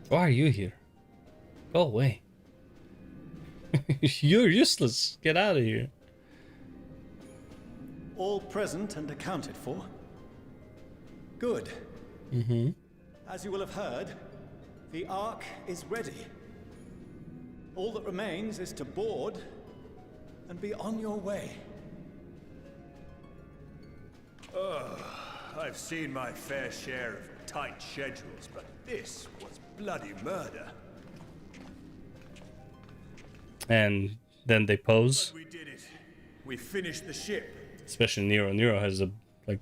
Why are you here? Go away. You're useless. Get out of here. All present and accounted for? Good. As you will have heard, the Ark is ready. All that remains is to board and be on your way. I've seen my fair share of tight schedules, but this was bloody murder. And then they pose. But we did it. We finished the ship. Especially Nero. Nero has a like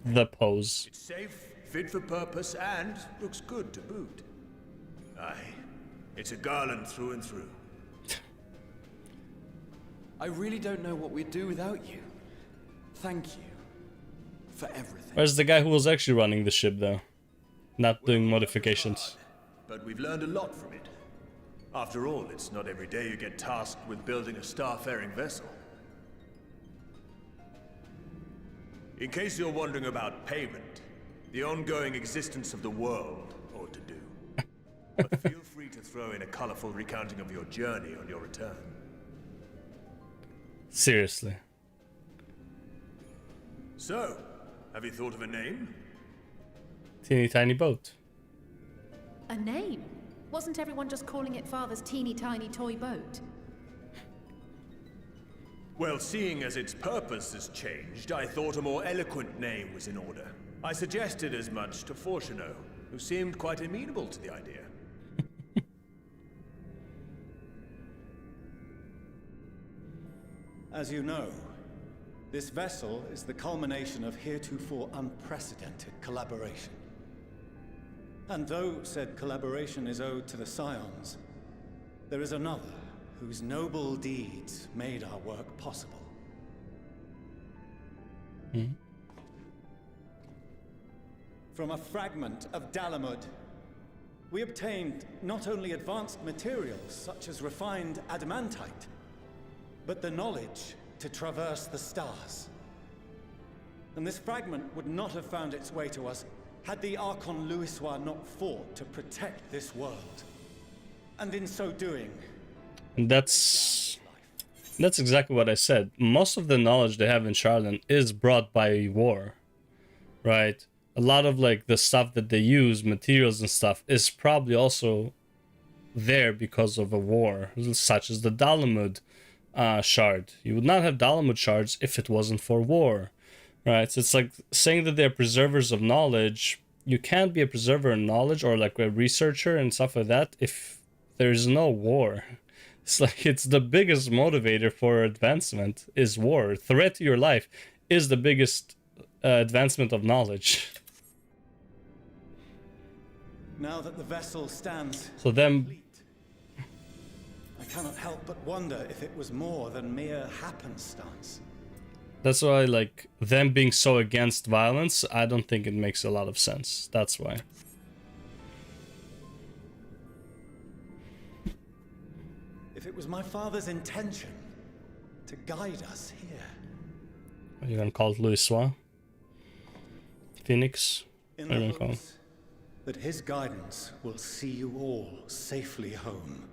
the pose. It's safe, fit for purpose, and looks good to boot. Aye, it's a garland through and through. I really don't know what we'd do without you. Thank you for everything. Where's the guy who was actually running the ship though? Not doing modifications. But we've learned a lot from it. After all, it's not every day you get tasked with building a star-faring vessel. In case you're wondering about payment, the ongoing existence of the world ought to do. But feel free to throw in a colorful recounting of your journey on your return. Seriously. So, have you thought of a name? Teeny tiny boat. A name? Wasn't everyone just calling it Father's teeny tiny toy boat? Well, seeing as its purpose has changed, I thought a more eloquent name was in order. I suggested as much to Fortuno, who seemed quite amenable to the idea. As you know, this vessel is the culmination of heretofore unprecedented collaboration. And though said collaboration is owed to the Scions, there is another whose noble deeds made our work possible. From a fragment of Dalamud, we obtained not only advanced materials such as refined adamantite, but the knowledge to traverse the stars. And this fragment would not have found its way to us had the Archon Louisois not fought to protect this world. And in so doing, And that's exactly what I said. Most of the knowledge they have in Charlan is brought by war, right? A lot of like the stuff that they use, materials and stuff, is probably also there because of a war, such as the Dalamud shard. You would not have Dalamud shards if it wasn't for war, right? So it's like saying that they're preservers of knowledge. You can't be a preserver of knowledge or like a researcher and stuff like that if there's no war. It's like it's the biggest motivator for advancement is war. Threat to your life is the biggest advancement of knowledge. now that the vessel stands So them complete, I cannot help but wonder if it was more than mere happenstance. That's why, like, them being so against violence, I don't think it makes a lot of sense. That's why. If it was my father's intention to guide us here. Are you gonna call it Louisois? Phoenix? In What are the you gonna call it? hopes that his guidance will see you all safely home.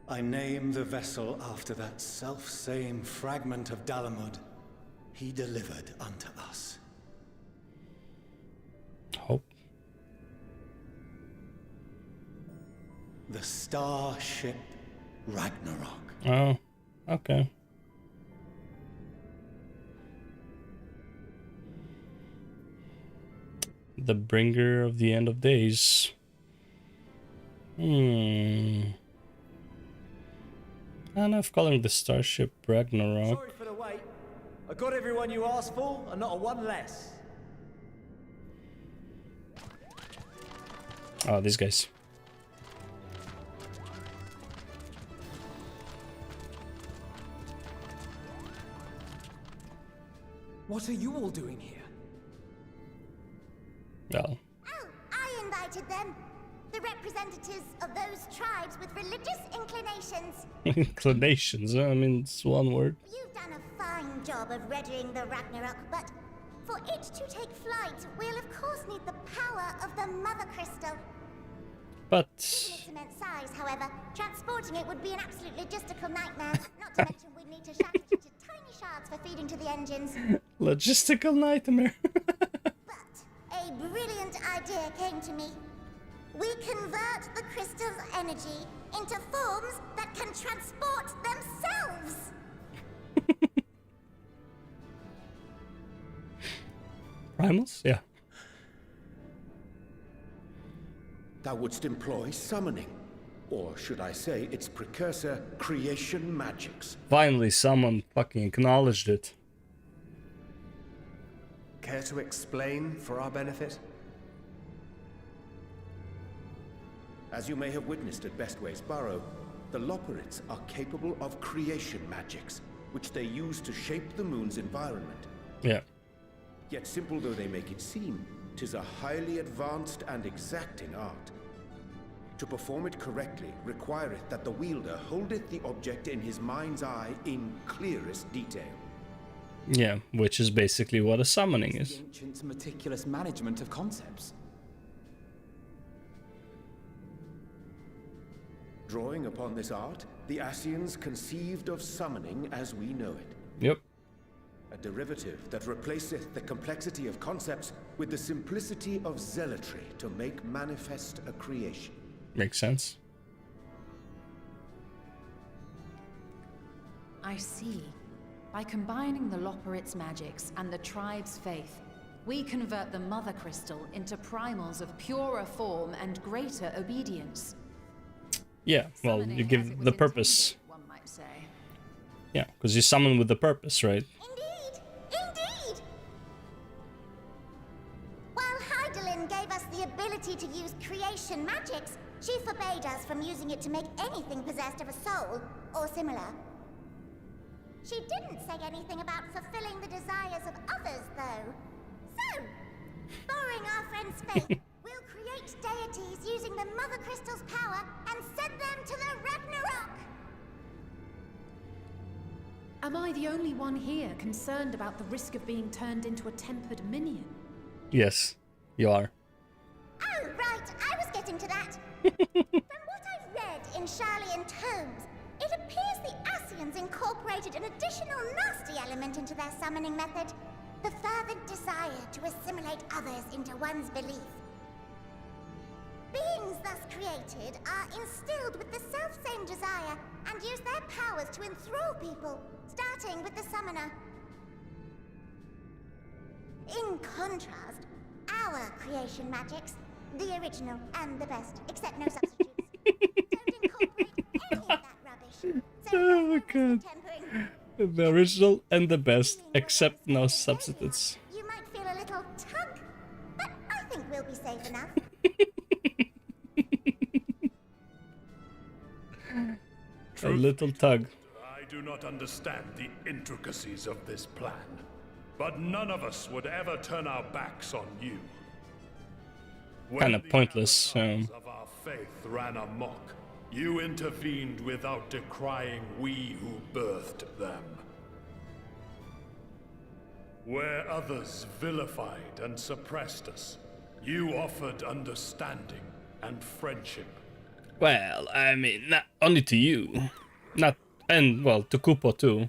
I name the vessel after that self-same fragment of Dalamud he delivered unto us. Hope. The starship Ragnarok. Oh, okay. The bringer of the end of days. I don't know if calling the starship Ragnarok. Sorry for the wait. I got everyone you asked for, and not a one less. Oh, these guys. What are you all doing here? Well, Oh, I invited them. The representatives of those tribes with religious inclinations. inclinations. I mean, it's one word. You've done a fine job of readying the Ragnarok, but for it to take flight, we'll of course need the power of the Mother Crystal. But Its immense size, however, transporting it would be an absolute logistical nightmare. Not to mention we'd need to shatter it into tiny shards for feeding to the engines. logistical nightmare. But a brilliant idea came to me. We convert the crystal's energy into forms that can transport themselves. Primals? Yeah. Thou wouldst employ summoning, or should I say its precursor, creation magics. Finally, someone fucking acknowledged it. Care to explain for our benefit? As you may have witnessed at Bestway's Burrow, the Loporrits are capable of creation magics, which they use to shape the moon's environment. Yeah. Yet simple though they make it seem, 'tis a highly advanced and exacting art. To perform it correctly requireth that the wielder holdeth the object in his mind's eye in clearest detail. Yeah, which is basically what a summoning The is. ancients' meticulous management of concepts. Drawing upon this art, the Ascians conceived of summoning as we know it. Yep. A derivative that replaceth the complexity of concepts with the simplicity of zealotry to make manifest a creation. Makes sense. I see. By combining the Loporrit's magics and the tribe's faith, we convert the Mother Crystal into primals of purer form and greater obedience. Yeah, well, Summoning you as it give was the purpose. intended, one might say. Yeah, because you summon with the purpose, right? Indeed! Indeed! While Heidelin gave us the ability to use creation magics, she forbade us from using it to make anything possessed of a soul, or similar. She didn't say anything about fulfilling the desires of others, though. So, borrowing our friend's faith, we'll create deities using the Mother Crystal's power and send them to the Ragnarok! Am I the only one here concerned about the risk of being turned into a tempered minion? Yes, you are. Oh, right, I was getting to that. From what I've read in Sharlayan tomes, it appears the Ascians incorporated an additional nasty element into their summoning method. The fervent desire to assimilate others into one's belief. Beings thus created are instilled with the self-same desire and use their powers to enthrall people, starting with the summoner. In contrast, our creation magics, the original and the best, except no substitutes, don't incorporate any of that rubbish. So Oh my there's no god. risk of tempering. The original and the best, except no substitutes. You might feel a little tug, but I think we'll be safe enough. A little tug. I do not understand the intricacies of this plan, but none of us would ever turn our backs on you. When Kinda the pointless, avatars of our faith ran amok, you intervened without decrying we who birthed them. Where others vilified and suppressed us, you offered understanding and friendship. Well, I mean, not only to you. Not, and well, to Kupo too.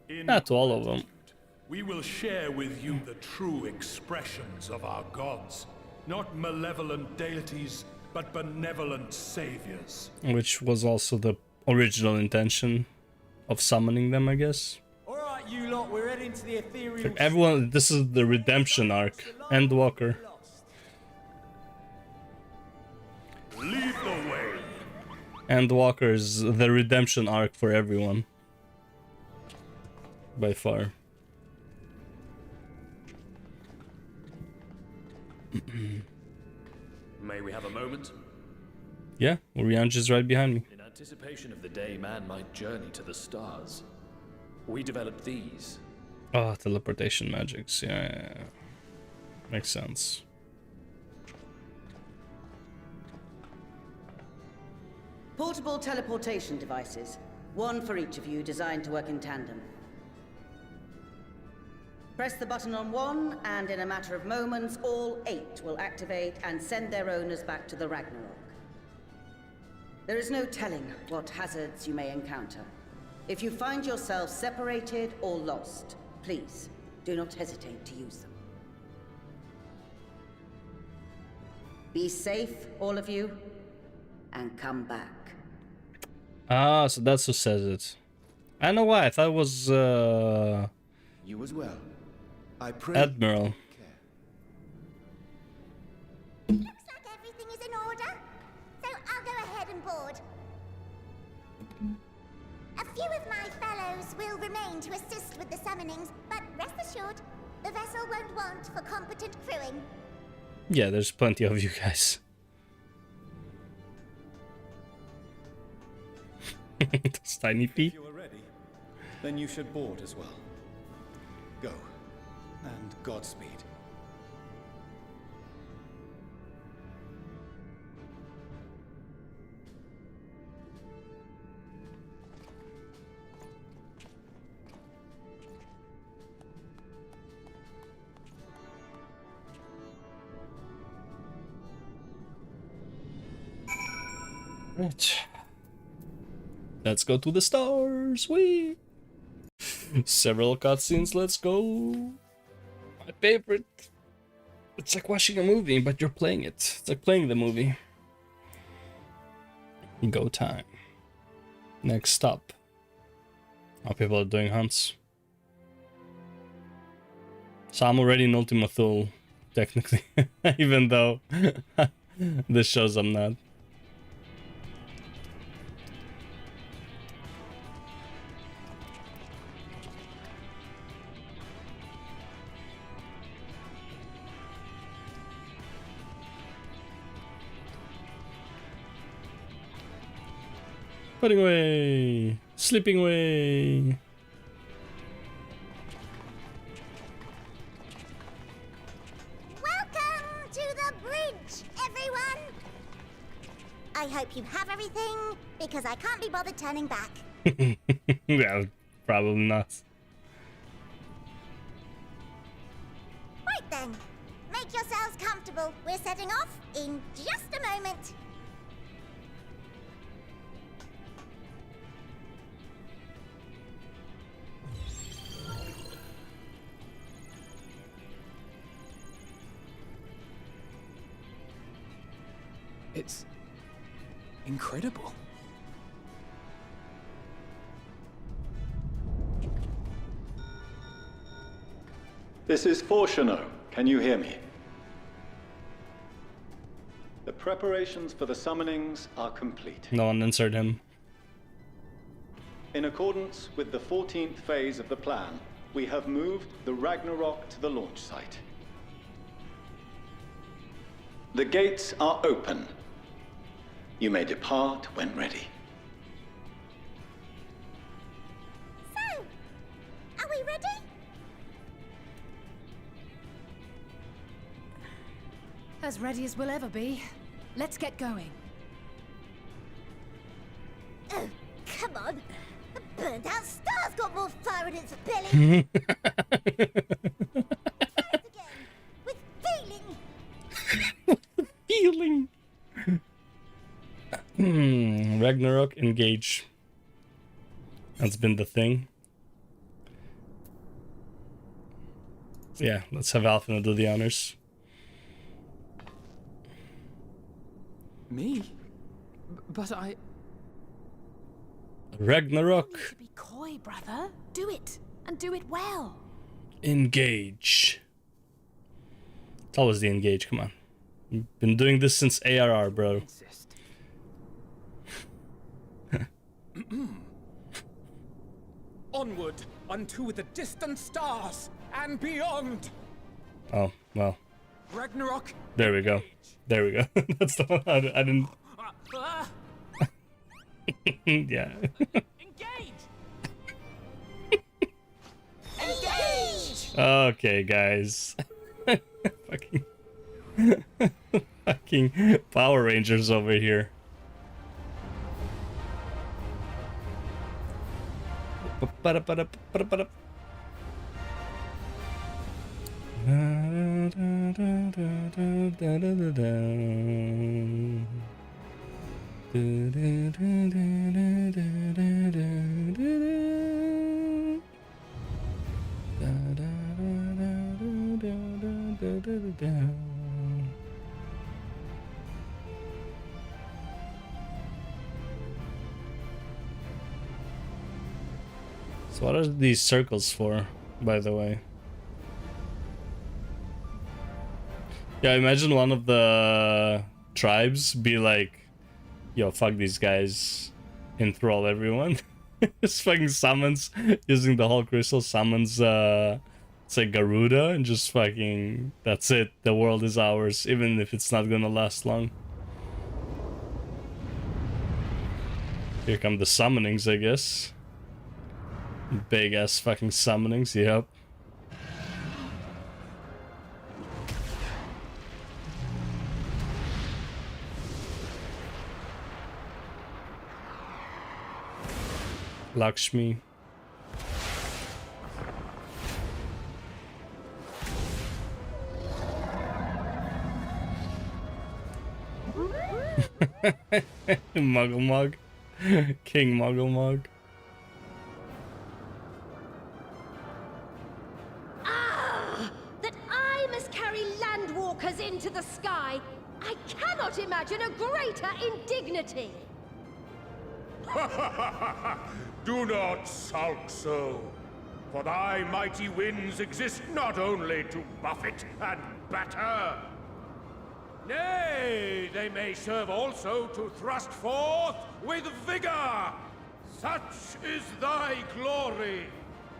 In Not to all of them. we will share with you the true expressions of our gods. Not malevolent deities, but benevolent saviors. Which was also the original intention of summoning them, I guess. Alright, you lot, we're heading to the ethereal... Like everyone, this is the redemption arc. Endwalker. Lead the way. Endwalker is the redemption arc for everyone. By far. May we have a moment? Yeah, Urianj is right behind me. In anticipation of the day man might journey to the stars, we developed these. Oh, teleportation magics. Yeah. Makes sense. Portable teleportation devices. One for each of you, designed to work in tandem. Press the button on one, and in a matter of moments, all 8 will activate and send their owners back to the Ragnarok. There is no telling what hazards you may encounter. If you find yourself separated or lost, please do not hesitate to use them. Be safe, all of you, and come back. Ah, so that's who says it. I don't know why. I thought it was You as well. I pray. Admiral. Looks like everything is in order, so I'll go ahead and board. A few of my fellows will remain to assist with the summonings, but rest assured, the vessel won't want for competent crewing. Yeah, there's plenty of you guys. Those tiny feet. If you are ready, then you should board as well. Go, and Godspeed. Right. Let's go to the stars. Whee! Several cutscenes. Let's go. My favorite. It's like watching a movie, but you're playing it. It's like playing the movie. Go time. Next stop. How people are doing hunts. So I'm already in Ultima Thule, technically, even though this shows I'm not. Putting away, sleeping away. Welcome to the bridge, everyone! I hope you have everything, because I can't be bothered turning back. Yeah, probably not. Right then, make yourselves comfortable. We're setting off in just a moment. It's incredible. This is Fortuno. Can you hear me? The preparations for the summonings are complete. No one answered him. In accordance with the 14th phase of the plan, we have moved the Ragnarok to the launch site. The gates are open. You may depart when ready. So, are we ready? As ready as we'll ever be. Let's get going. Oh, come on. The burned out star's got more fire in its belly. Try it again, with feeling. Feeling. Ragnarok, engage. That's been the thing. Yeah, let's have Alpha do the honors. Me? But I... Ragnarok. You need to be coy, brother. Do it, and do it well. Engage. It's always the engage, come on. You've been doing this since ARR, bro. Onward unto the distant stars and beyond. Oh, well. Ragnarok. There we go. There we go. That's the one I didn't... Yeah. Engage! Engage! Okay, guys. Fucking Power Rangers over here. So what are these circles for, by the way? Yeah, imagine one of the tribes be like, yo, fuck these guys, enthrall everyone. Just fucking summons, using the whole crystal, summons, it's like Garuda, and just fucking, that's it, the world is ours, even if it's not gonna last long. Here come the summonings, I guess. Big ass fucking summonings, yep. Lakshmi. Muggle Mug. King Muggle Mug. That I must carry landwalkers into the sky. I cannot imagine a greater indignity. Do not sulk so, for thy mighty winds exist not only to buffet and batter. Nay, they may serve also to thrust forth with vigor. Such is thy glory,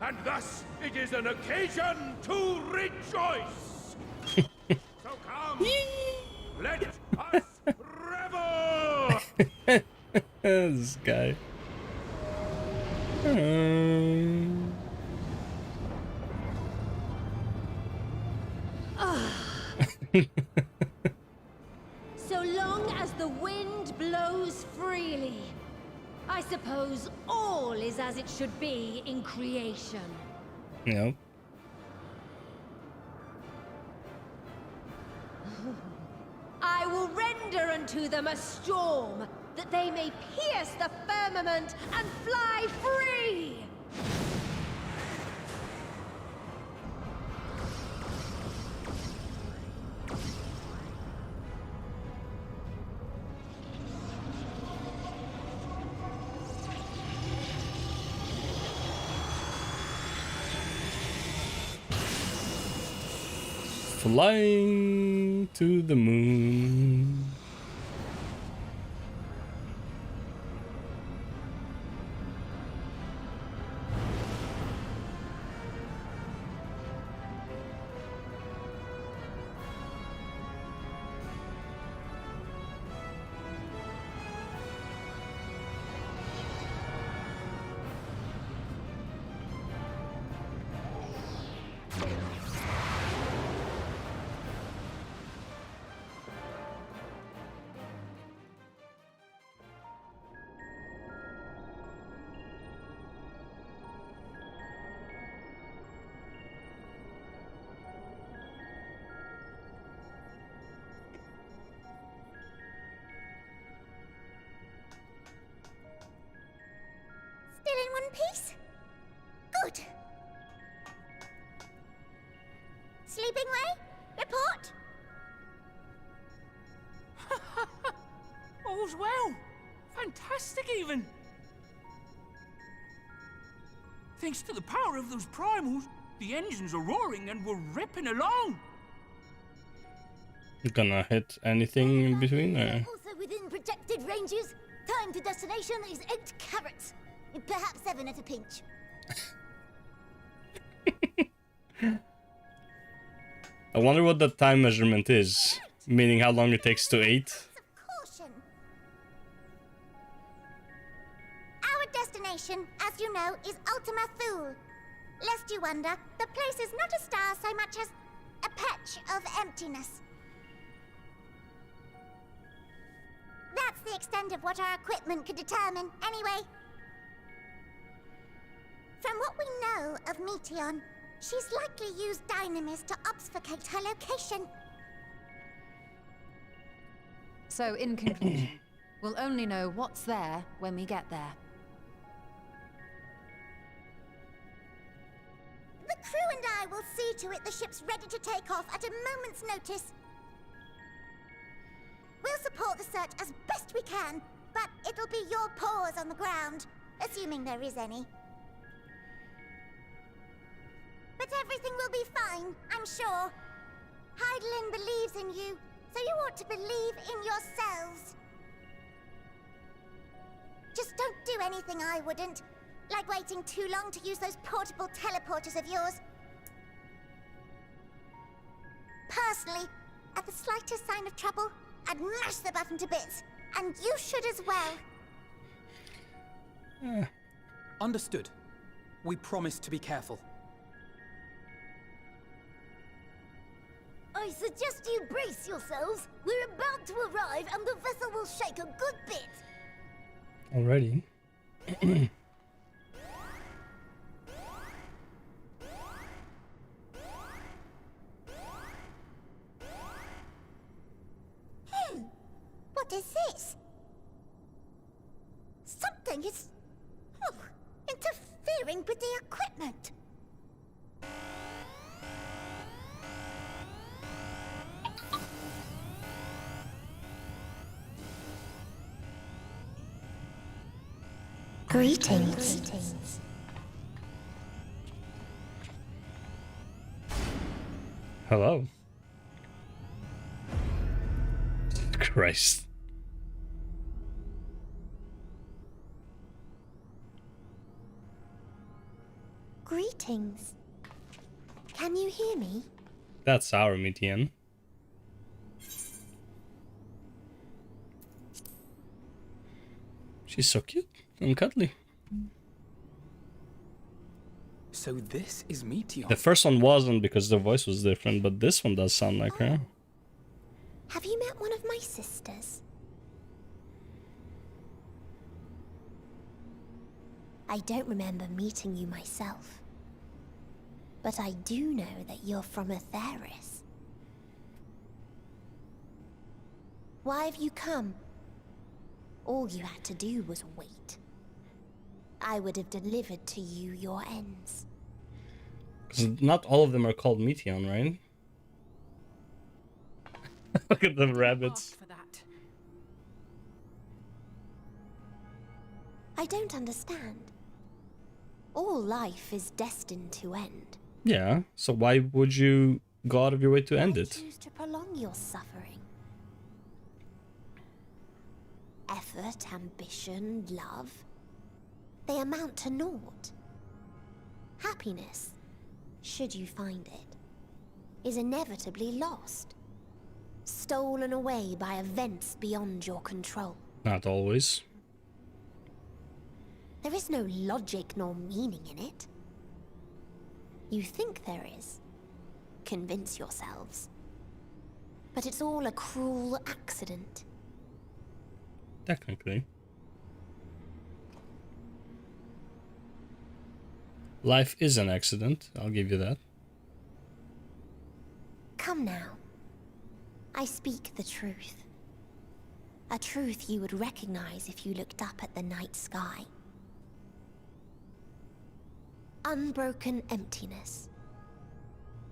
and thus it is an occasion to rejoice. So come, let us revel! This guy. So long as the wind blows freely, I suppose all is as it should be in creation. Yep. I will render unto them a storm, that they may pierce the firmament and fly free! Flying to the moon. Still in one piece? Good. Sleeping way? Report? All's well. Fantastic, even. Thanks to the power of those primals, the engines are roaring and we're ripping along. You gonna hit anything in between? Or? Also within protected ranges. Time to destination is 8 carats. Perhaps 7 at a pinch. I wonder what the time measurement is, meaning how long it takes to 8. Caution. Our destination, as you know, is Ultima Thule. Lest you wonder, the place is not a star so much as a patch of emptiness. That's the extent of what our equipment could determine, anyway. From what we know of Meteon, she's likely used dynamis to obfuscate her location. So, in conclusion, We'll only know what's there when we get there. The crew and I will see to it the ship's ready to take off at a moment's notice. We'll support the search as best we can, but it'll be your paws on the ground, assuming there is any. But everything will be fine, I'm sure. Hydaelyn believes in you, so you ought to believe in yourselves. Just don't do anything I wouldn't, like waiting too long to use those portable teleporters of yours. Personally, at the slightest sign of trouble, I'd mash the button to bits, and you should as well. Understood. We promise to be careful. I suggest you brace yourselves. We're about to arrive and the vessel will shake a good bit. Already? What is this? Something is interfering with the equipment. Greetings. Hello. Christ. Greetings. Can you hear me? That's our Metian. She's so cute and cuddly. So this is Meteor. The first one wasn't because the voice was different, but this one does sound like her. Have you met one of my sisters? I don't remember meeting you myself, but I do know that you're from Atheris. Why have you come? All you had to do was wait. I would have delivered to you your ends. 'Cause not all of them are called Meteon, right? Look at the rabbits. I don't understand. All life is destined to end. Yeah, so why would you go out of your way to end it? Choose to prolong your suffering. Effort, ambition, love, they amount to naught. Happiness, should you find it, is inevitably lost. Stolen away by events beyond your control. Not always. There is no logic nor meaning in it. You think there is. Convince yourselves. But it's all a cruel accident. Technically. Life is an accident, I'll give you that. Come now. I speak the truth. A truth you would recognize if you looked up at the night sky. Unbroken emptiness.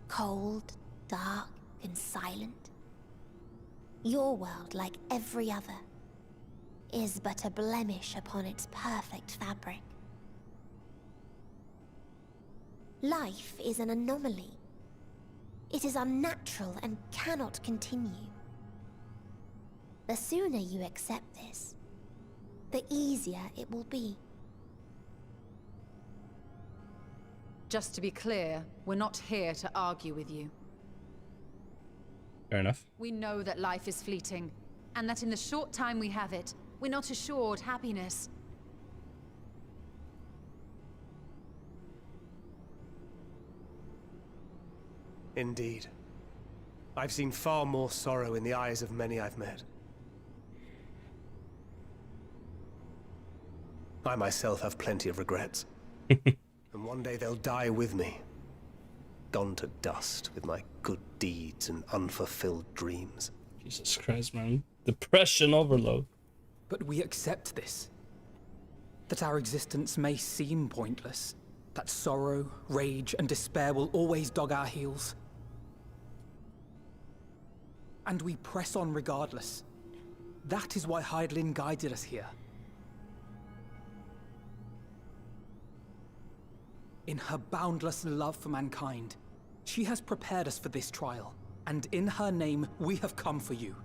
Cold, dark, and silent. Your world, like every other, is but a blemish upon its perfect fabric. Life is an anomaly. It is unnatural and cannot continue. The sooner you accept this, the easier it will be. Just to be clear, we're not here to argue with you. Fair enough. We know that life is fleeting, and that in the short time we have it, we're not assured happiness. Indeed. I've seen far more sorrow in the eyes of many I've met. I myself have plenty of regrets. And one day they'll die with me. Gone to dust with my good deeds and unfulfilled dreams. Jesus Christ, man. Depression overload. But we accept this. That our existence may seem pointless. That sorrow, rage, and despair will always dog our heels. And we press on regardless. That is why Hydaelyn guided us here. In her boundless love for mankind, she has prepared us for this trial, and in her name, we have come for you.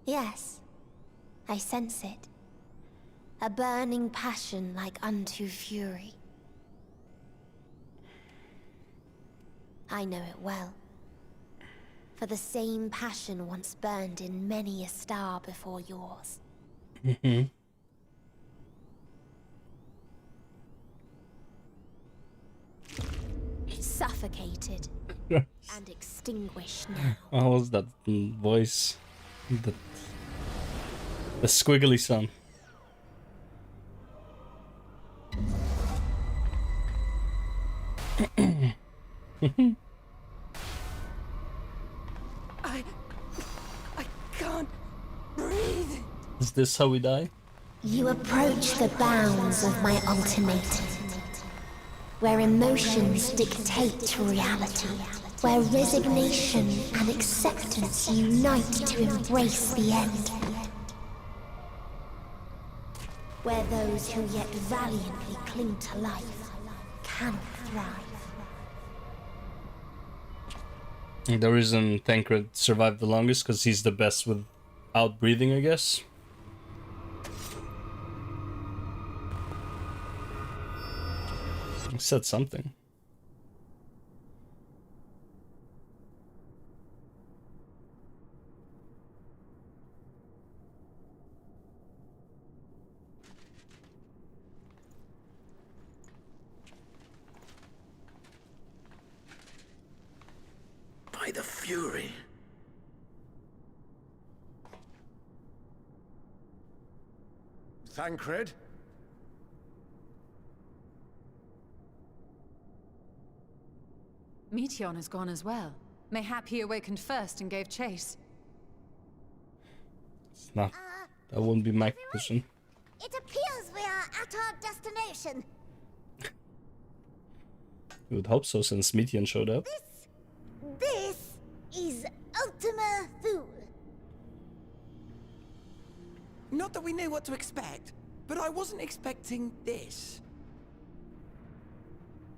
Yes, I sense it. A burning passion like unto fury. I know it well. For the same passion once burned in many a star before yours. Mm-hmm. Suffocated and extinguished now. What was that voice? The squiggly sound. I can't breathe. Is this how we die? You approach the bounds of my ultimatum, where emotions dictate reality, where resignation and acceptance unite to embrace the end, where those who yet valiantly cling to life cannot thrive. The reason Tancred survived the longest because he's the best without breathing, I guess. He said something. By the Fury. Thancred? Meteion has gone as well. Mayhap he awakened first and gave chase. Nah, that wouldn't be my question. It appears we are at our destination. We would hope so since Meteion showed up. This is Ultima Thule. Not that we knew what to expect, but I wasn't expecting this.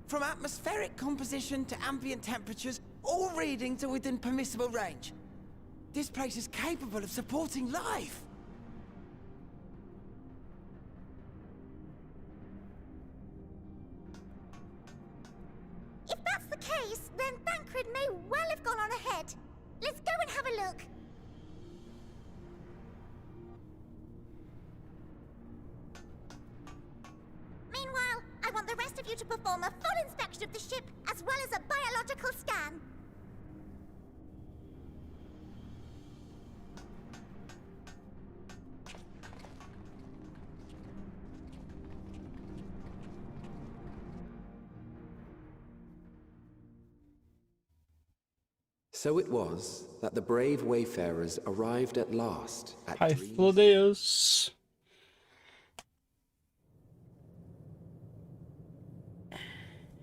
From atmospheric composition to ambient temperatures, all reading to within permissible range. This place is capable of supporting life. If that's the case, then Thancred may well have gone on ahead. Let's go and have a look. Meanwhile, I want the rest of you to perform a full inspection of the ship, as well as a biological scan. So it was that the brave wayfarers arrived at last at Hythlodeus.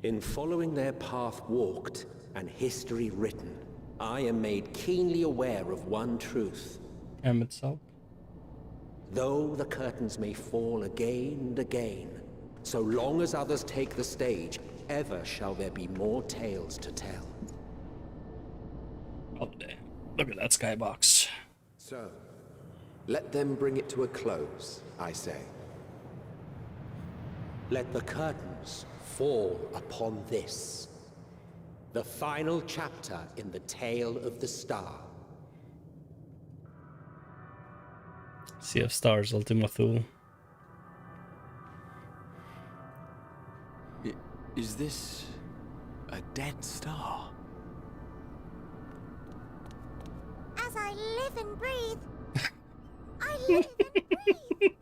In following their path walked and history written, I am made keenly aware of one truth. Itself. Though the curtains may fall again and again, so long as others take the stage, ever shall there be more tales to tell. Oh, damn. Look at that skybox. So, let them bring it to a close, I say. Let the curtains fall upon this, the final chapter in the tale of the star. Sea of Stars, Ultima Thule. Is this a dead star? As I live and breathe. I live and breathe.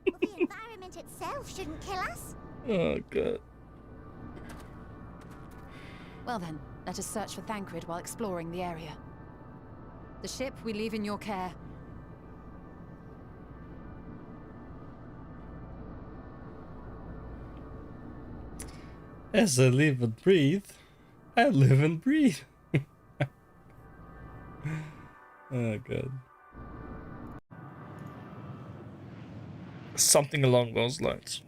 Well, the environment itself shouldn't kill us. Oh, God. Well then, let us search for Thancred while exploring the area. The ship we leave in your care. As I live and breathe, I live and breathe. Oh god. Something along those lines.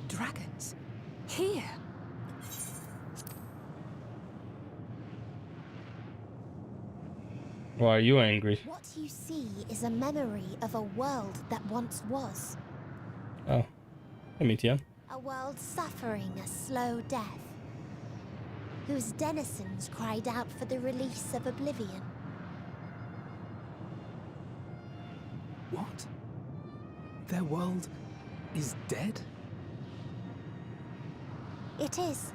Dragons? Here? Why are you angry? What you see is a memory of a world that once was. Oh. Hey, Mitian. A world suffering a slow death, whose denizens cried out for the release of oblivion. What? Their world is dead? It is.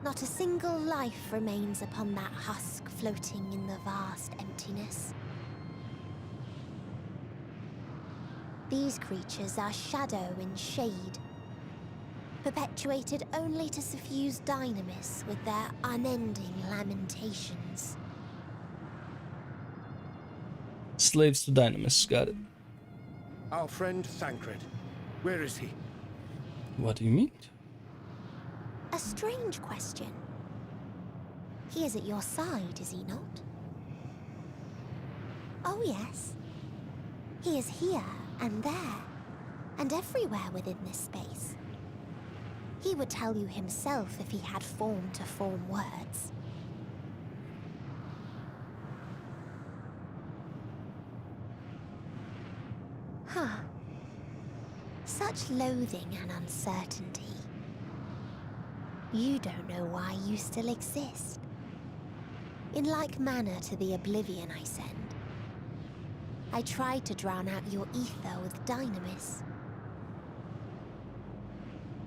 Not a single life remains upon that husk floating in the vast emptiness. These creatures are shadow in shade, perpetuated only to suffuse dynamis with their unending lamentations. Slaves to dynamis, got it. Our friend Thancred, where is he? What do you mean? A strange question. He is at your side, is he not? Oh yes. He is here and there, and everywhere within this space. He would tell you himself if he had form to form words. Huh. Such loathing and uncertainty. You don't know why you still exist. In like manner to the oblivion I send, I tried to drown out your ether with dynamis.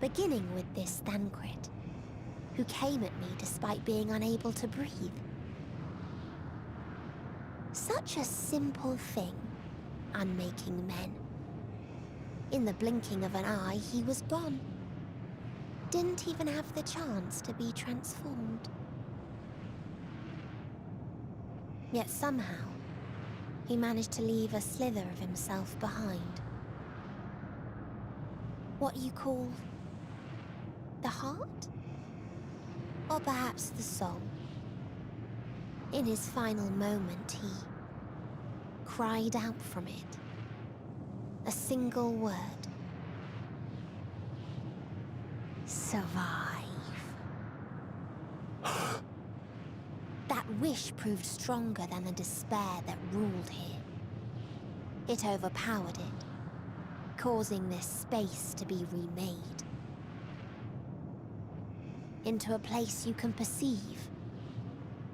Beginning with this Thancred, who came at me despite being unable to breathe. Such a simple thing, unmaking men. In the blinking of an eye, he was gone. Didn't even have the chance to be transformed. Yet somehow, he managed to leave a slither of himself behind. What you call the heart? Or perhaps the soul. In his final moment, he cried out from it. A single word. Survive. That wish proved stronger than the despair that ruled here. It overpowered it, causing this space to be remade. Into a place you can perceive,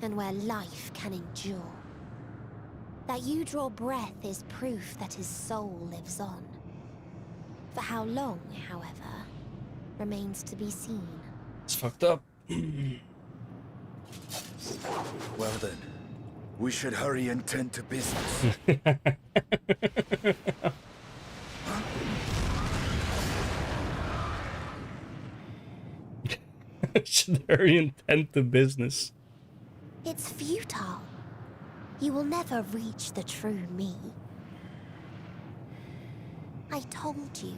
and where life can endure. That you draw breath is proof that his soul lives on. For how long, however, remains to be seen. It's fucked up. Well then, we should hurry and tend to business. Should hurry and tend to business. It's futile. You will never reach the true me. I told you,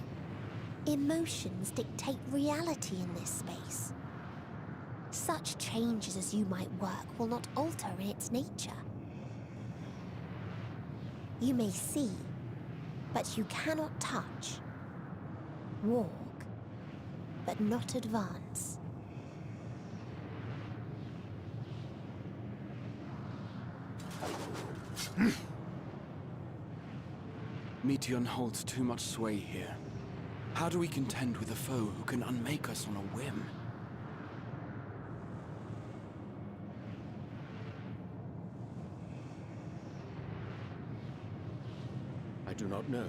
emotions dictate reality in this space. Such changes as you might work will not alter in its nature. You may see, but you cannot touch. Walk, but not advance. Meteion holds too much sway here. How do we contend with a foe who can unmake us on a whim? I do not know.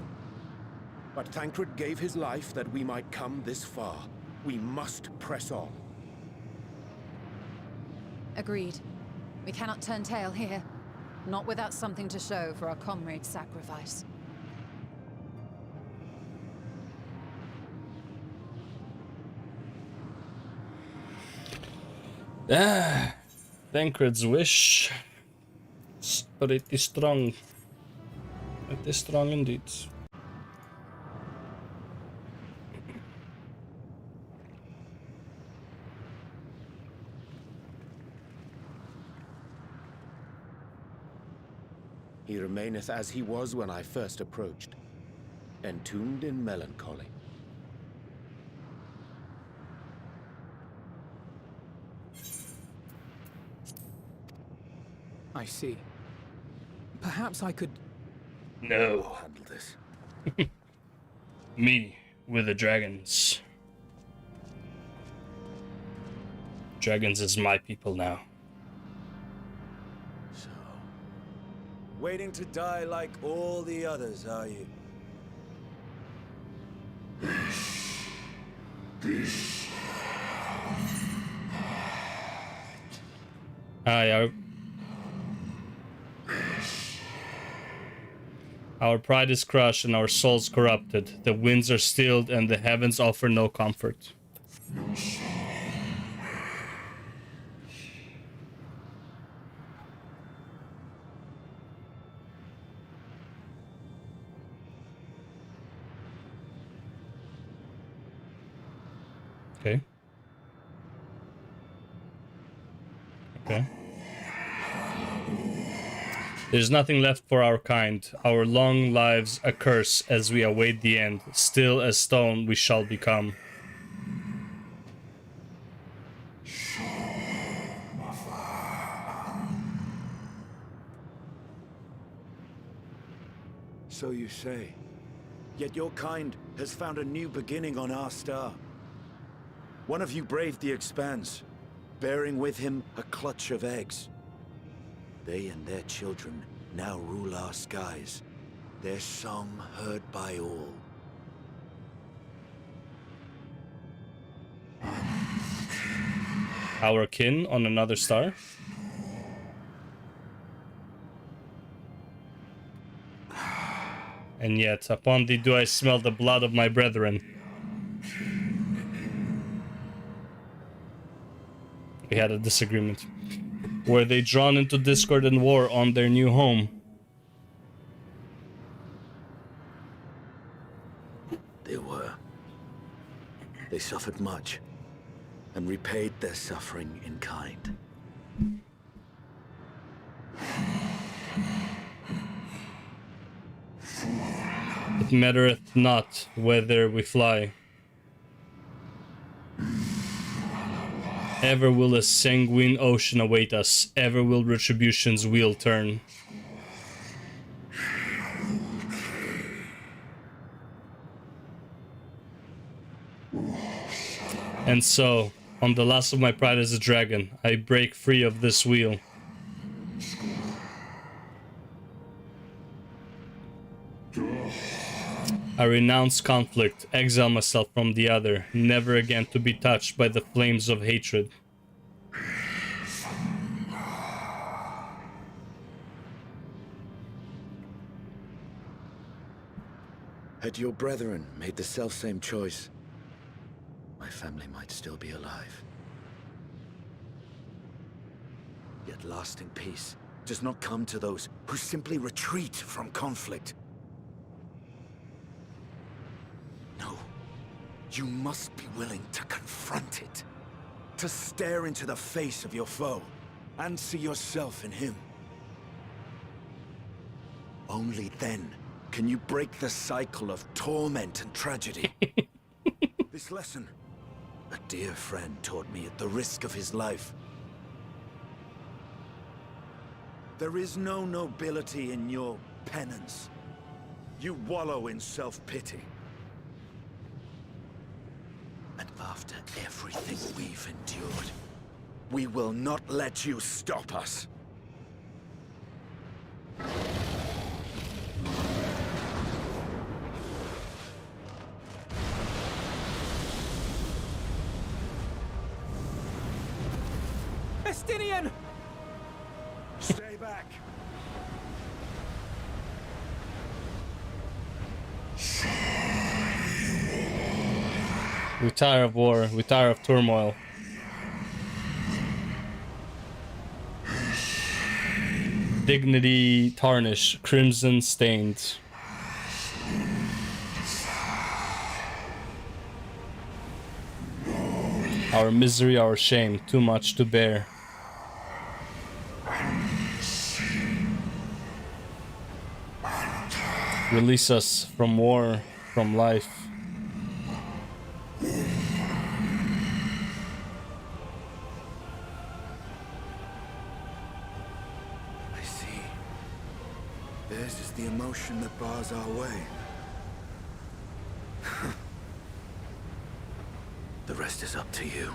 But Thancred gave his life that we might come this far. We must press on. Agreed. We cannot turn tail here. Not without something to show for our comrade's sacrifice. Tancred's wish. Pretty strong. Pretty strong indeed. He remaineth as he was when I first approached, entombed in melancholy. I see. Perhaps I could... No. Handle this. Me with the dragons. Dragons is my people now. Waiting to die like all the others, are you? Aye, our pride is crushed and our souls corrupted. The winds are stilled and the heavens offer no comfort. Okay. Okay. There's nothing left for our kind. Our long lives a curse as we await the end. Still as stone we shall become. So you say. Yet your kind has found a new beginning on our star. One of you braved the Expanse, bearing with him a clutch of eggs. They and their children now rule our skies, their song heard by all. Our kin on another star? And yet, upon thee do I smell the blood of my brethren. We had a disagreement. Were they drawn into discord and war on their new home? They were. They suffered much, and repaid their suffering in kind. It mattereth not whether we fly. Ever will a sanguine ocean await us, ever will retribution's wheel turn. And so, on the last of my pride as a dragon, I break free of this wheel. I renounce conflict, exile myself from the other, never again to be touched by the flames of hatred. Had your brethren made the selfsame choice, my family might still be alive. Yet lasting peace does not come to those who simply retreat from conflict. No, you must be willing to confront it, to stare into the face of your foe, and see yourself in him. Only then can you break the cycle of torment and tragedy. This lesson, a dear friend taught me at the risk of his life. There is no nobility in your penance. You wallow in self-pity. And after everything we've endured, we will not let you stop us. Estinian! Stay back. We tire of war. We tire of turmoil. Dignity tarnished, crimson stained. Our misery, our shame, too much to bear. Release us from war, from life. I see. Theirs is the emotion that bars our way. The rest is up to you.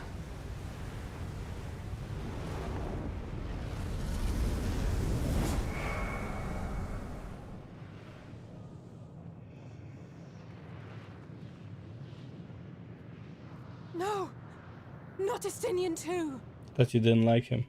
No! Not Estinian too! That you didn't like him.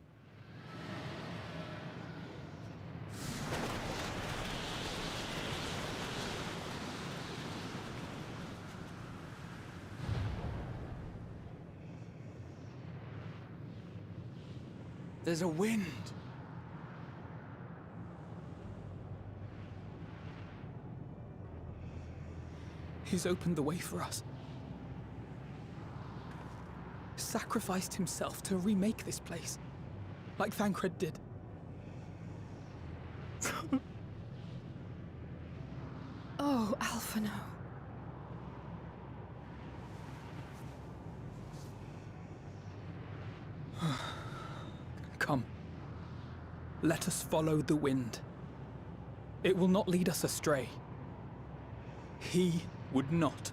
There's a wind. He's opened the way for us. Sacrificed himself to remake this place, like Thancred did. Oh, Alphino. Come. Let us follow the wind. It will not lead us astray. He would not.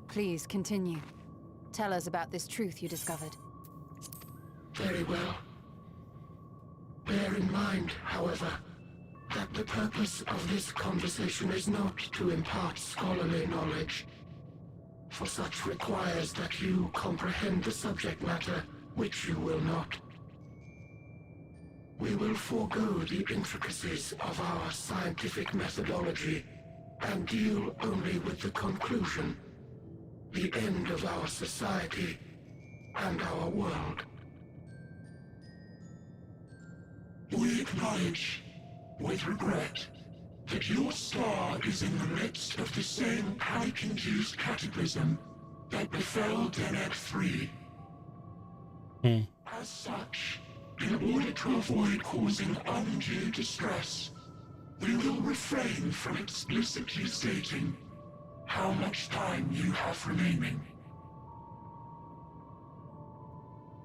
Please continue. Tell us about this truth you discovered. Very well. Bear in mind, however, that the purpose of this conversation is not to impart scholarly knowledge, for such requires that you comprehend the subject matter, which you will not. We will forego the intricacies of our scientific methodology and deal only with the conclusion, the end of our society and our world. We acknowledge, with regret, that your star is in the midst of the same panic-induced cataclysm that befell Deneb III. As such, in order to avoid causing undue distress, we will refrain from explicitly stating how much time you have remaining.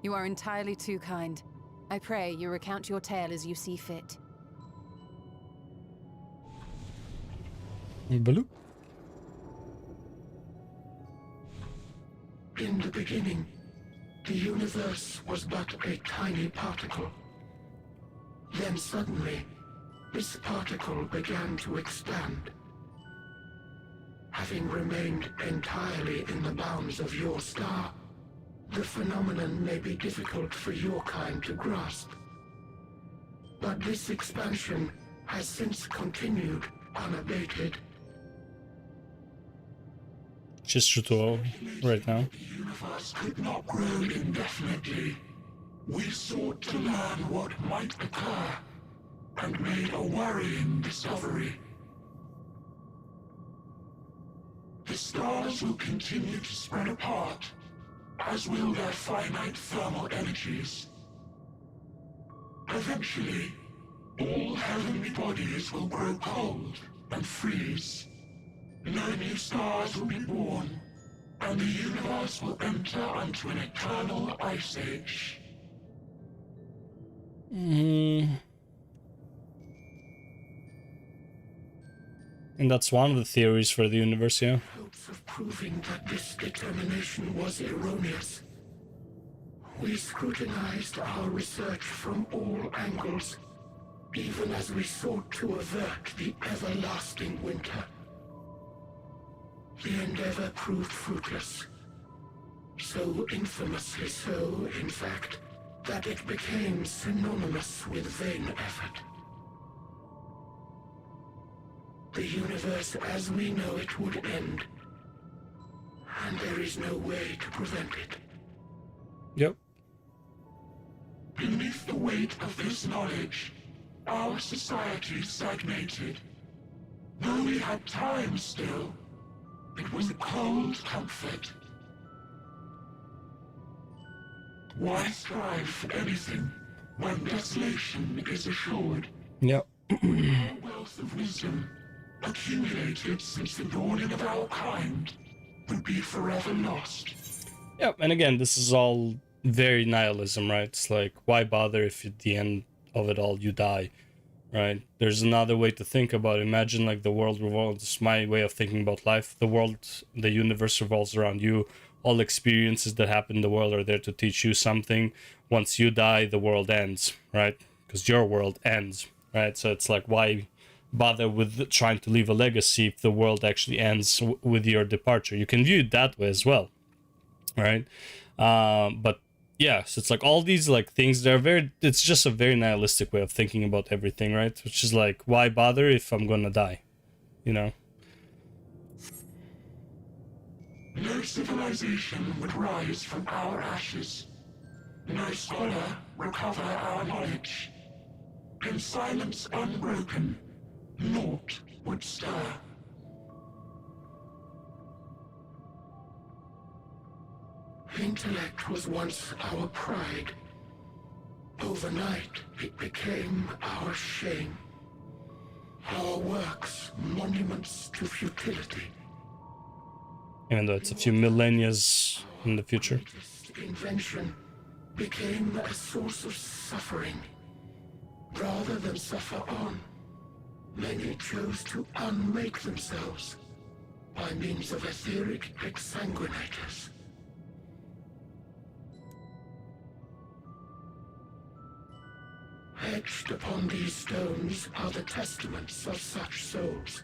You are entirely too kind. I pray you recount your tale as you see fit. Baloo? In the beginning, the universe was but a tiny particle. Then suddenly, this particle began to expand. Having remained entirely in the bounds of your star, the phenomenon may be difficult for your kind to grasp. But this expansion has since continued unabated. Just ritual right now. The universe could not grow indefinitely. We sought to learn what might occur, and made a worrying discovery. The stars will continue to spread apart, as will their finite thermal energies. Eventually, all heavenly bodies will grow cold and freeze. No new stars will be born, and the universe will enter into an eternal ice age. And that's one of the theories for the universe, yeah. Hopes of proving that this determination was erroneous. We scrutinized our research from all angles, even as we sought to avert the everlasting winter. The endeavor proved fruitless. So infamously so, in fact, that it became synonymous with vain effort. The universe as we know it would end, and there is no way to prevent it. Yep. Beneath the weight of this knowledge, our society stagnated. Though we had time still, it was a cold comfort. Why strive for anything when desolation is assured? Yep. Our wealth of wisdom, accumulated since the dawning of our kind, would be forever lost. Yep, and again, this is all very nihilism, right? It's like, why bother if at the end of it all you die, right? There's another way to think about it. Imagine like the world revolves, my way of thinking about life, the world, the universe revolves around you. All experiences that happen in the world are there to teach you something. Once you die, the world ends, right? Because your world ends, right? So it's like, why bother with trying to leave a legacy if the world actually ends with your departure? You can view it that way as well, right? But yeah, so it's like all these like things, they're very, it's just a very nihilistic way of thinking about everything, right? Which is like, why bother if I'm gonna die, you know? No civilization would rise from our ashes. No scholar recover our knowledge. In silence unbroken, naught would stir. Intellect was once our pride. Overnight, it became our shame. Our works, monuments to futility. Even though it's a few millennia in the future. Invention became a source of suffering. Rather than suffer on, many chose to unmake themselves by means of etheric exsanguinators. Etched upon these stones are the testaments of such souls.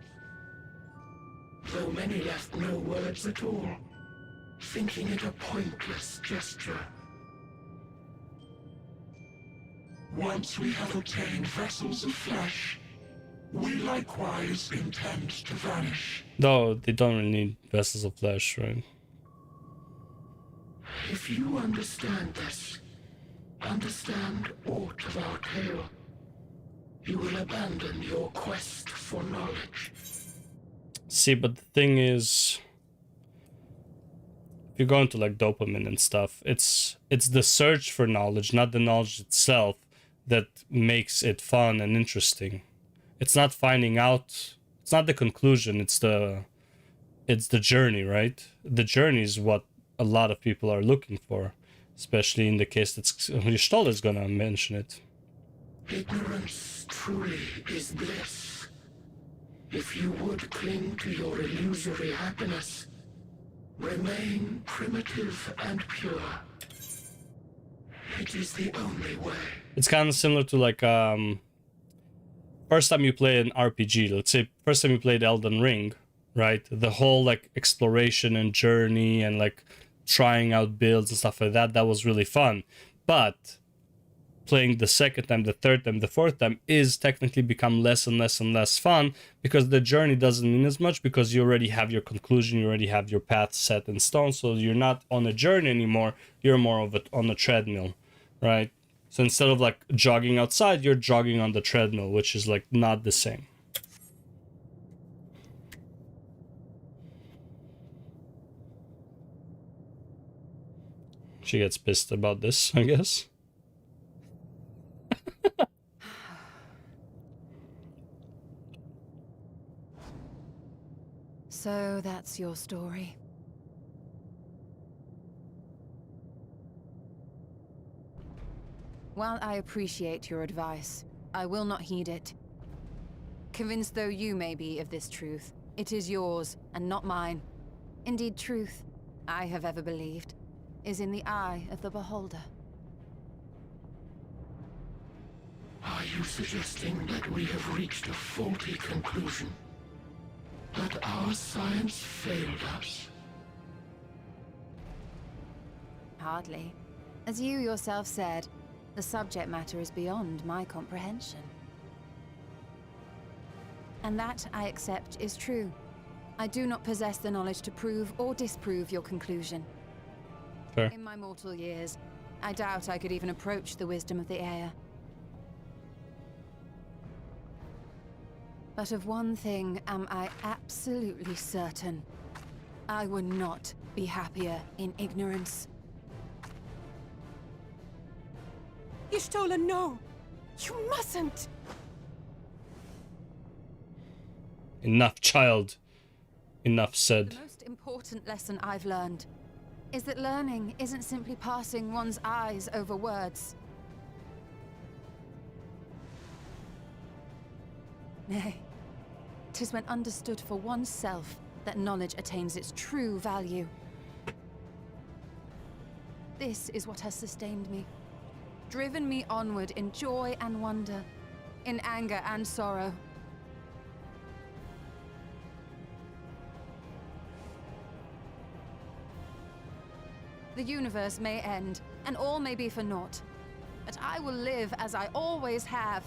Though many left no words at all, thinking it a pointless gesture. Once we have obtained vessels of flesh, we likewise intend to vanish. Though they don't really need vessels of flesh, right? If you understand this, understand aught of our tale, you will abandon your quest for knowledge. See, but the thing is, if you go into like dopamine and stuff, it's the search for knowledge, not the knowledge itself, that makes it fun and interesting. It's not finding out, it's not the conclusion, it's the journey, right? The journey is what a lot of people are looking for, especially in the case that Stoll is gonna mention it. Ignorance truly is bliss. If you would cling to your illusory happiness, remain primitive and pure. It is the only way. It's kind of similar to like first time you play an RPG, let's say first time you played Elden Ring, right? The whole like exploration and journey and like trying out builds and stuff like that, that was really fun. But playing the second time, the third time, the fourth time is technically become less and less and less fun, because the journey doesn't mean as much, because you already have your conclusion, you already have your path set in stone, so you're not on a journey anymore, you're more of it on a treadmill, right? So instead of like jogging outside, you're jogging on the treadmill, which is like not the same. She gets pissed about this, I guess. So that's your story. While I appreciate your advice, I will not heed it. Convinced though you may be of this truth, it is yours and not mine. Indeed, truth, I have ever believed, is in the eye of the beholder. Are you suggesting that we have reached a faulty conclusion? That our science failed us? Hardly. As you yourself said, the subject matter is beyond my comprehension. And that, I accept, is true. I do not possess the knowledge to prove or disprove your conclusion. Fair. In my mortal years, I doubt I could even approach the wisdom of the Aya. But of one thing am I absolutely certain. I would not be happier in ignorance. Y'shtola, no! You mustn't! Enough, child. Enough said. The most important lesson I've learned is that learning isn't simply passing one's eyes over words. Nay, 'tis when understood for oneself that knowledge attains its true value. This is what has sustained me, driven me onward in joy and wonder, in anger and sorrow. The universe may end, and all may be for naught, but I will live as I always have.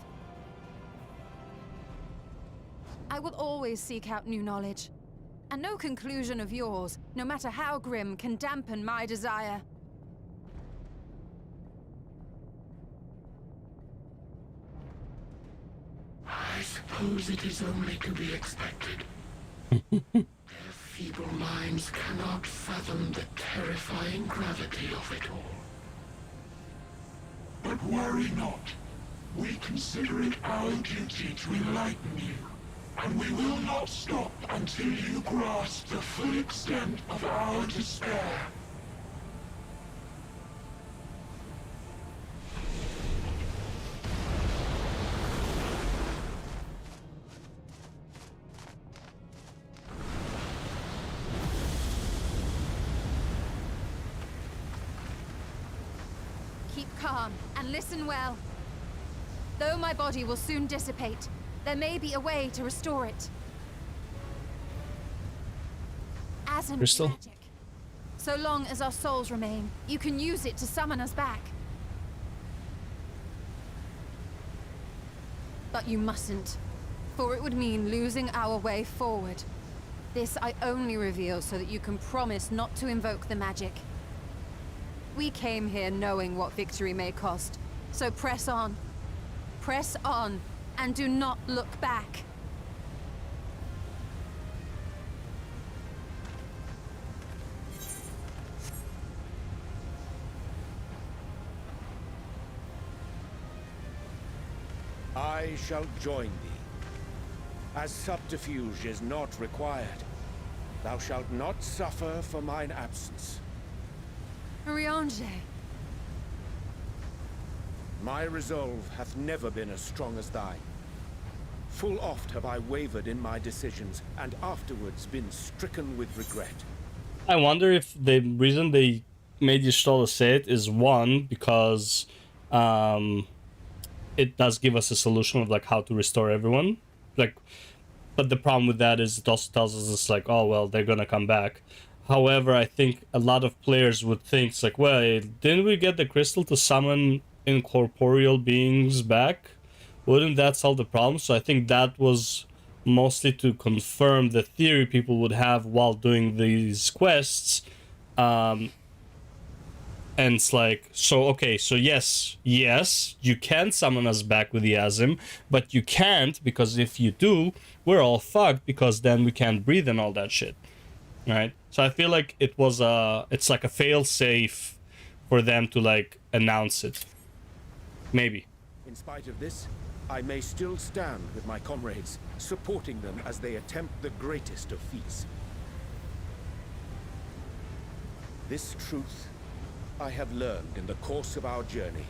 I will always seek out new knowledge, and no conclusion of yours, no matter how grim, can dampen my desire. I suppose it is only to be expected. Their feeble minds cannot fathom the terrifying gravity of it all. But worry not. We consider it our duty to enlighten you, and we will not stop until you grasp the full extent of our despair. Keep calm and listen well. Though my body will soon dissipate, there may be a way to restore it. Asm Crystal? magic. So long as our souls remain, you can use it to summon us back. But you mustn't, for it would mean losing our way forward. This I only reveal so that you can promise not to invoke the magic. We came here knowing what victory may cost, so press on. Press on, and do not look back. I shall join thee. As subterfuge is not required, thou shalt not suffer for mine absence. Riange. My resolve hath never been as strong as thine. Full oft have I wavered in my decisions, and afterwards been stricken with regret. I wonder if the reason they made Y'shtola say it is one, because it does give us a solution of like how to restore everyone. Like, but the problem with that is it also tells us it's like, oh well, they're gonna come back. However, I think a lot of players would think it's like, well, didn't we get the crystal to summon incorporeal beings back? Wouldn't that solve the problem? So I think that was mostly to confirm the theory people would have while doing these quests. And it's like, so okay, so yes, you can summon us back with the Asm, but you can't, because if you do, we're all fucked, because then we can't breathe and all that shit. Right? So I feel like it was it's like a fail-safe for them to like announce it. Maybe. In spite of this, I may still stand with my comrades, supporting them as they attempt the greatest of feats. This truth I have learned in the course of our journey.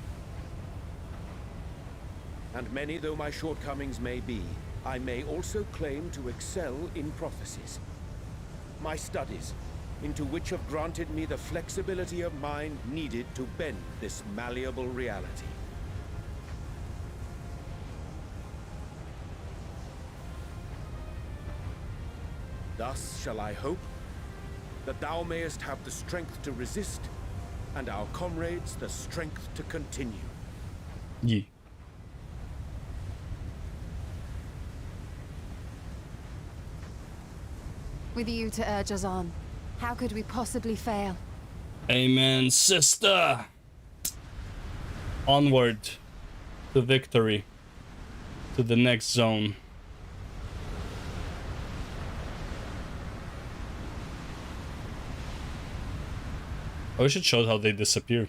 And many though my shortcomings may be, I may also claim to excel in prophecies. My studies, into which have granted me the flexibility of mind needed to bend this malleable reality. Thus shall I hope that thou mayest have the strength to resist, and our comrades the strength to continue. Yeah. With you to urge us on, how could we possibly fail? Amen, sister. Onward to victory, to the next zone. I wish it showed how they disappear.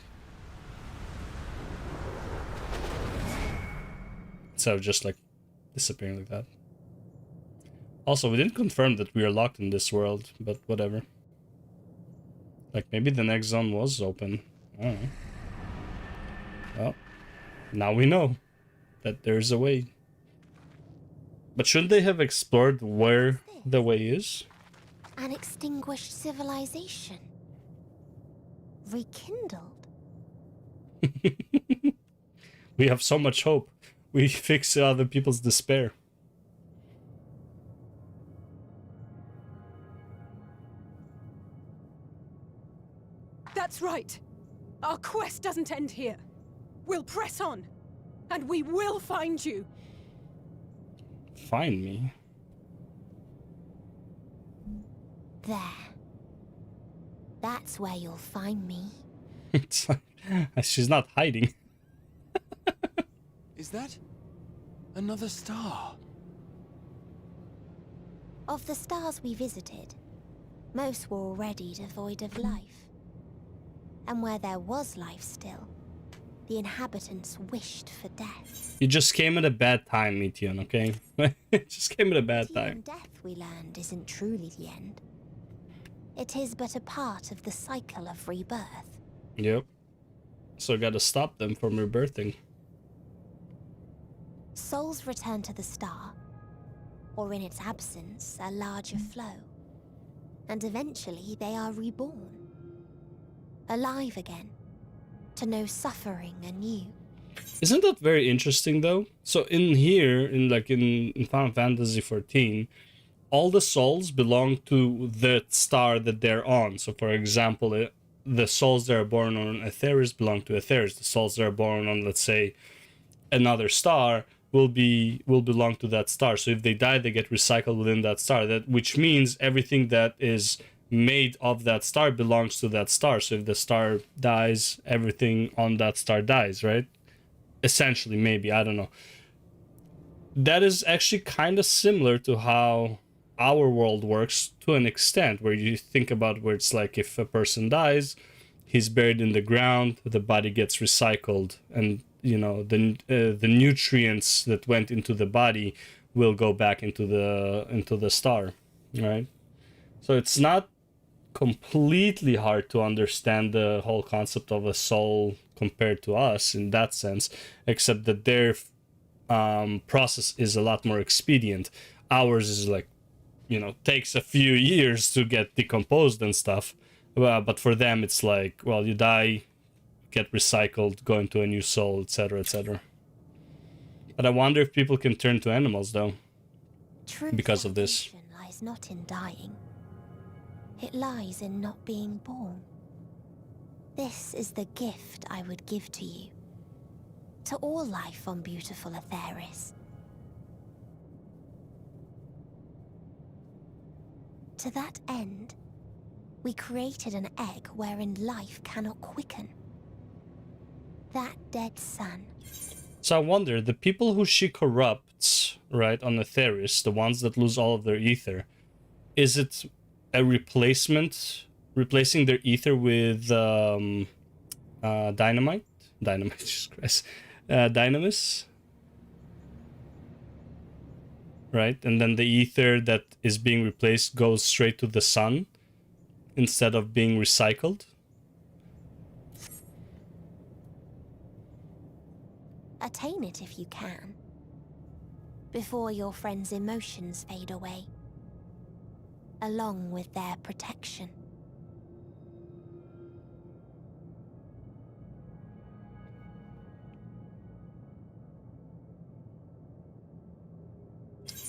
Instead of just like disappearing like that. Also, we didn't confirm that we are locked in this world, but whatever. Like, maybe the next zone was open. I don't know. Well, now we know that there's a way. But shouldn't they have explored where the way is? An extinguished civilization. Rekindled. We have so much hope. We fix other people's despair. That's right. Our quest doesn't end here. We'll press on, and we will find you. Find me? There. That's where you'll find me. It's like, she's not hiding. Is that another star? Of the stars we visited, most were already devoid of life. And where there was life still, the inhabitants wished for death. You just came at a bad time, Meteon, okay? Just came at a bad time. Death, we learned, isn't truly the end. It is but a part of the cycle of rebirth. Yep. So gotta stop them from rebirthing. Souls return to the star, or in its absence, a larger flow. And eventually they are reborn. Alive again, to know suffering anew. Isn't that very interesting though? So in here, in Final Fantasy XIV, all the souls belong to the star that they're on. So for example, the souls that are born on Aetheris belong to Aetheris. The souls that are born on, let's say, another star will belong to that star. So if they die, they get recycled within that star. Which means everything that is made of that star belongs to that star. So if the star dies, everything on that star dies, right? Essentially, maybe, I don't know. That is actually kind of similar to how our world works to an extent, where you think about where it's like if a person dies, he's buried in the ground, the body gets recycled, and you know the nutrients that went into the body will go back into the star, right? So it's not completely hard to understand the whole concept of a soul compared to us in that sense, except that their process is a lot more expedient. Ours is like, you know, takes a few years to get decomposed and stuff, but for them it's like, well, you die, get recycled, go into a new soul, etc., etc. But I wonder if people can turn to animals though, because of this. True salvation lies not in dying. It lies in not being born. This is the gift I would give to you. To all life on beautiful Aetheris. To that end, we created an egg wherein life cannot quicken. That dead sun. So I wonder, the people who she corrupts, right, on Aetheris, the ones that lose all of their ether, is it a replacing their ether with dynamite? Dynamite, Jesus Christ. Dynamis? Right? And then the ether that is being replaced goes straight to the sun instead of being recycled? Attain it if you can. before your friends' emotions fade away, along with their protection.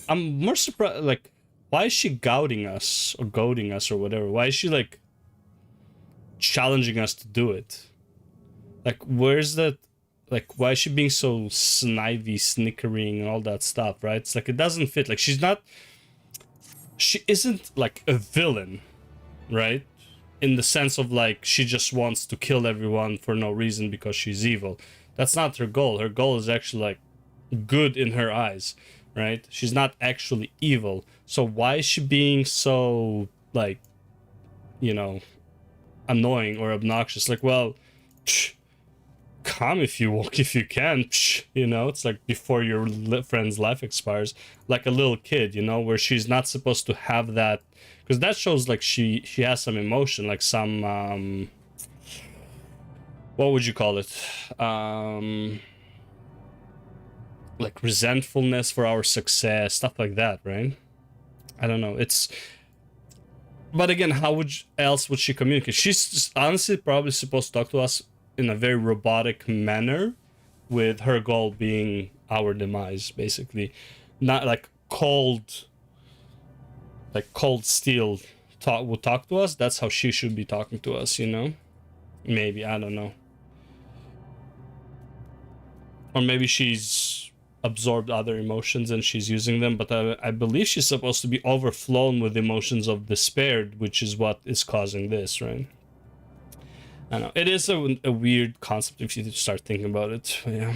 I'm more surprised, like, why is she goading us or whatever? Why is she like challenging us to do it? Like, where's that? Like, why is she being so snivy, snickering, and all that stuff, right? It's like, it doesn't fit. Like, she isn't like a villain, right? In the sense of like, she just wants to kill everyone for no reason because she's evil. That's not her goal. Her goal is actually like good in her eyes, right? She's not actually evil. So why is she being so, like, you know, annoying or obnoxious? Like, well, come if you can, you know. It's like before your friend's life expires, like a little kid, you know, where she's not supposed to have that, because that shows like she has some emotion, like some what would you call it, like resentfulness for our success, stuff like that, right? I don't know. It's, but again, how else would she communicate? She's just honestly probably supposed to talk to us in a very robotic manner, with her goal being our demise, basically. Not like cold steel would talk to us. That's how she should be talking to us, you know? Maybe, I don't know. Or maybe she's absorbed other emotions and she's using them, but I believe she's supposed to be overflown with emotions of despair, which is what is causing this, right? I don't know. It is a weird concept if you start thinking about it. Yeah.